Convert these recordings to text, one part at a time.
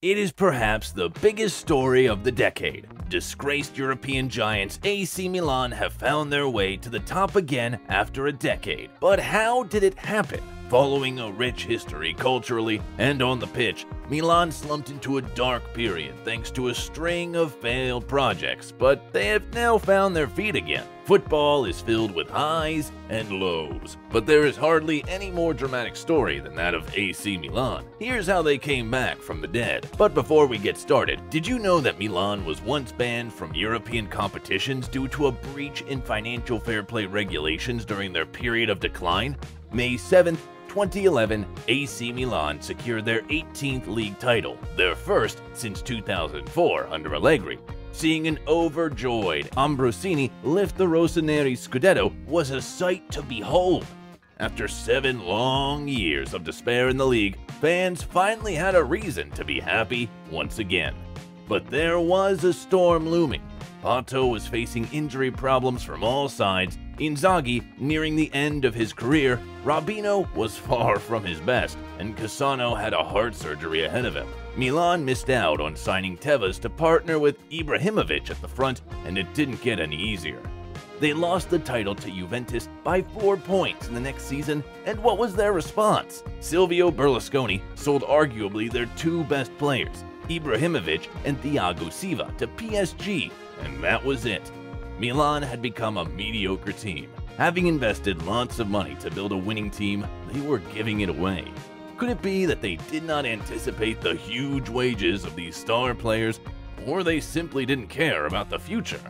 It is perhaps the biggest story of the decade. Disgraced European giants AC Milan have found their way to the top again after a decade. But how did it happen? Following a rich history culturally and on the pitch, Milan slumped into a dark period thanks to a string of failed projects, but they have now found their feet again. Football is filled with highs and lows, but there is hardly any more dramatic story than that of AC Milan. Here's how they came back from the dead. But before we get started, did you know that Milan was once banned from European competitions due to a breach in financial fair play regulations during their period of decline? May 7th, 2011, AC Milan secured their 18th league title, their first since 2004 under Allegri. Seeing an overjoyed Ambrosini lift the rossoneri scudetto was a sight to behold. After 7 long years of despair in the league, fans finally had a reason to be happy once again. But there was a storm looming. Pato was facing injury problems from all sides, Inzaghi nearing the end of his career, Robinho was far from his best, and Cassano had a heart surgery ahead of him. Milan missed out on signing Tevez to partner with Ibrahimovic at the front, and it didn't get any easier. They lost the title to Juventus by 4 points in the next season, and what was their response? Silvio Berlusconi sold arguably their 2 best players, Ibrahimovic and Thiago Silva, to PSG, and that was it. Milan had become a mediocre team. Having invested lots of money to build a winning team, they were giving it away. Could it be that they did not anticipate the huge wages of these star players, or they simply didn't care about the future?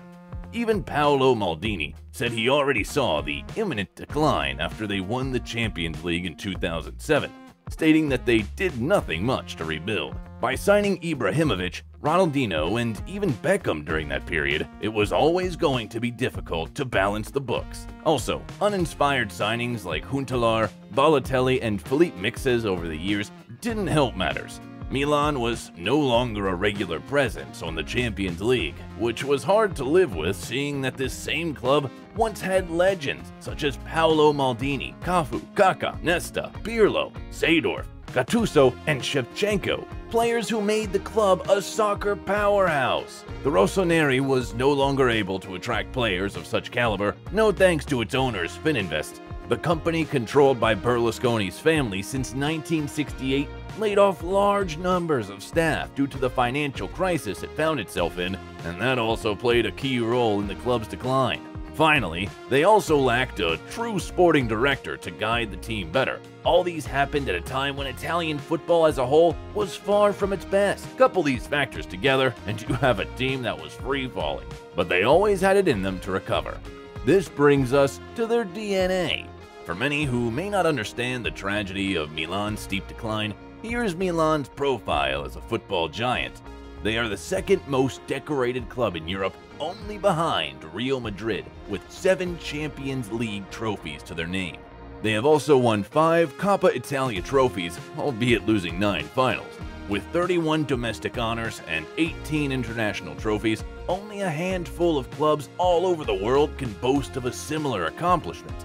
Even Paolo Maldini said he already saw the imminent decline after they won the Champions League in 2007, stating that they did nothing much to rebuild. By signing Ibrahimovic, Ronaldinho, and even Beckham during that period, it was always going to be difficult to balance the books. Also, uninspired signings like Huntelaar, Balotelli, and Philippe Mixes over the years didn't help matters. Milan was no longer a regular presence on the Champions League, which was hard to live with seeing that this same club once had legends such as Paolo Maldini, Cafu, Kaká, Nesta, Pirlo, Seedorf, Gattuso, and Shevchenko, players who made the club a soccer powerhouse. The Rossoneri was no longer able to attract players of such caliber, no thanks to its owners Fininvest. The company, controlled by Berlusconi's family since 1968, laid off large numbers of staff due to the financial crisis it found itself in, and that also played a key role in the club's decline. Finally, they also lacked a true sporting director to guide the team better. All these happened at a time when Italian football as a whole was far from its best. Couple these factors together and you have a team that was free-falling, but they always had it in them to recover. This brings us to their DNA. For many who may not understand the tragedy of Milan's steep decline, here's Milan's profile as a football giant. They are the second most decorated club in Europe, only behind Real Madrid, with 7 Champions League trophies to their name. They have also won 5 Coppa Italia trophies, albeit losing 9 finals. With 31 domestic honors and 18 international trophies, only a handful of clubs all over the world can boast of a similar accomplishment.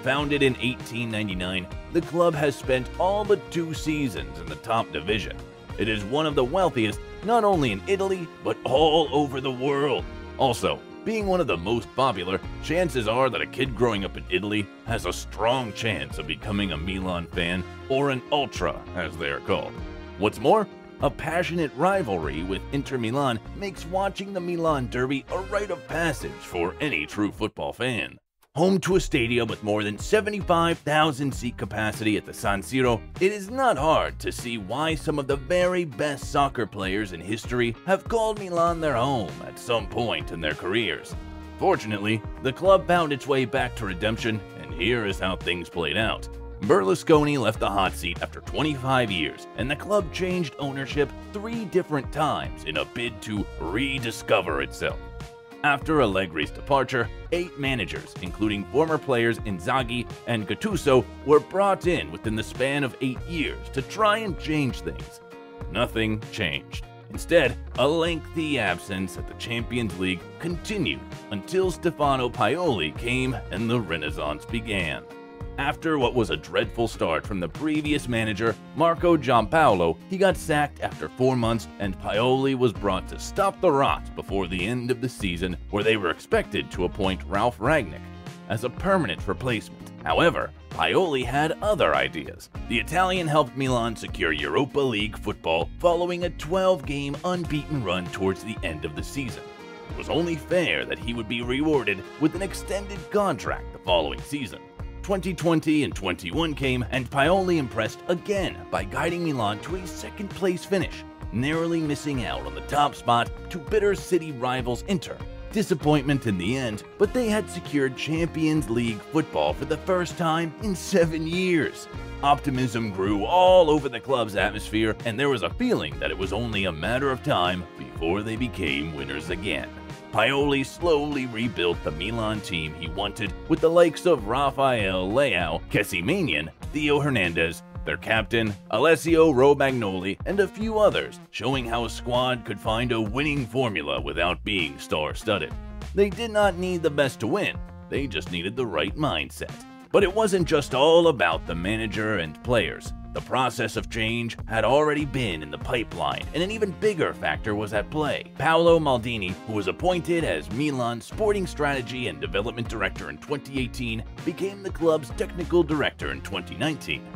Founded in 1899, the club has spent all but 2 seasons in the top division. It is one of the wealthiest, not only in Italy, but all over the world. Also, being one of the most popular, chances are that a kid growing up in Italy has a strong chance of becoming a Milan fan, or an ultra as they are called. What's more, a passionate rivalry with Inter Milan makes watching the Milan Derby a rite of passage for any true football fan. Home to a stadium with more than 75,000 seat capacity at the San Siro, it is not hard to see why some of the very best soccer players in history have called Milan their home at some point in their careers. Fortunately, the club found its way back to redemption, and here is how things played out. Berlusconi left the hot seat after 25 years, and the club changed ownership 3 different times in a bid to rediscover itself. After Allegri's departure, 8 managers, including former players Inzaghi and Gattuso, were brought in within the span of 8 years to try and change things. Nothing changed. Instead, a lengthy absence at the Champions League continued until Stefano Pioli came and the Renaissance began. After what was a dreadful start from the previous manager, Marco Giampaolo, he got sacked after 4 months, and Pioli was brought to stop the rot before the end of the season, where they were expected to appoint Ralf Rangnick as a permanent replacement. However, Pioli had other ideas. The Italian helped Milan secure Europa League football following a 12-game unbeaten run towards the end of the season. It was only fair that he would be rewarded with an extended contract the following season. 2020 and 21 came, and Pioli impressed again by guiding Milan to a second-place finish, narrowly missing out on the top spot to bitter city rivals Inter. Disappointment in the end, but they had secured Champions League football for the first time in 7 years. Optimism grew all over the club's atmosphere, and there was a feeling that it was only a matter of time before they became winners again. Pioli slowly rebuilt the Milan team he wanted with the likes of Rafael, Leao, Campione, Theo Hernandez, their captain, Alessio Romagnoli, and a few others, showing how a squad could find a winning formula without being star-studded. They did not need the best to win, they just needed the right mindset. But it wasn't just all about the manager and players. The process of change had already been in the pipeline, and an even bigger factor was at play. Paolo Maldini, who was appointed as Milan's sporting strategy and development director in 2018, became the club's technical director in 2019.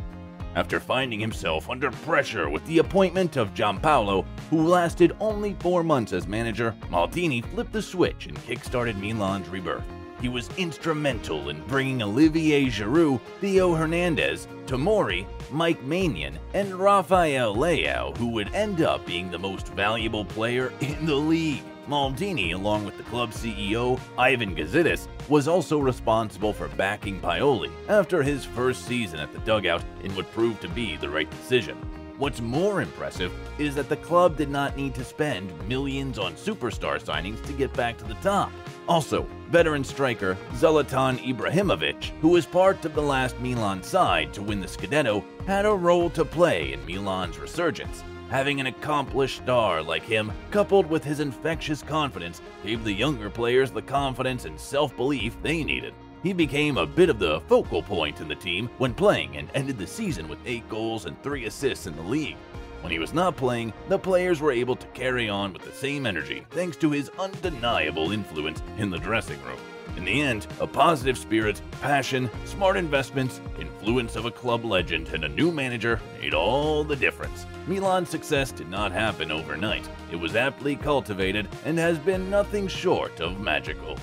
After finding himself under pressure with the appointment of Giampaolo, who lasted only 4 months as manager, Maldini flipped the switch and kickstarted Milan's rebirth. He was instrumental in bringing Olivier Giroud, Theo Hernandez, Tomori, Mike Maignan, and Rafael Leao, who would end up being the most valuable player in the league. Maldini, along with the club CEO, Ivan Gazidis, was also responsible for backing Pioli after his first season at the dugout in what proved to be the right decision. What's more impressive is that the club did not need to spend millions on superstar signings to get back to the top. Also, veteran striker Zlatan Ibrahimovic, who was part of the last Milan side to win the scudetto, had a role to play in Milan's resurgence. Having an accomplished star like him, coupled with his infectious confidence, gave the younger players the confidence and self-belief they needed. He became a bit of the focal point in the team when playing, and ended the season with 8 goals and 3 assists in the league. When he was not playing, the players were able to carry on with the same energy thanks to his undeniable influence in the dressing room. In the end, a positive spirit, passion, smart investments, influence of a club legend, and a new manager made all the difference. Milan's success did not happen overnight. It was aptly cultivated and has been nothing short of magical.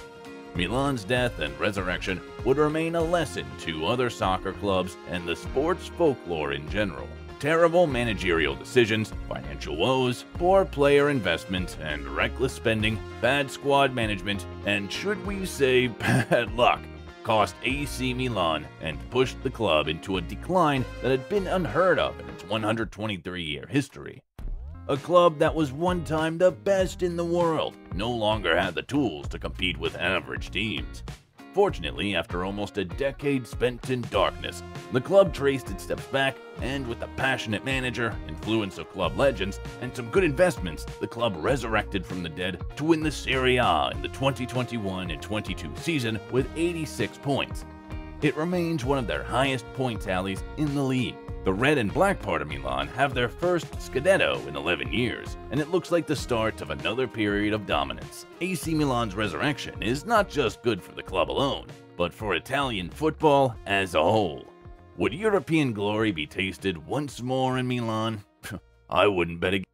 Milan's death and resurrection would remain a lesson to other soccer clubs and the sports folklore in general. Terrible managerial decisions, financial woes, poor player investment, and reckless spending, bad squad management, and should we say bad luck, cost AC Milan and pushed the club into a decline that had been unheard of in its 123-year history. A club that was one time the best in the world no longer had the tools to compete with average teams. Fortunately, after almost a decade spent in darkness, the club traced its steps back, and with a passionate manager, influence of club legends, and some good investments, the club resurrected from the dead to win the Serie A in the 2021 and 22 season with 86 points. It remains one of their highest point tallies in the league. The red and black part of Milan have their first scudetto in 11 years, and it looks like the start of another period of dominance. AC Milan's resurrection is not just good for the club alone, but for Italian football as a whole. Would European glory be tasted once more in Milan? I wouldn't bet against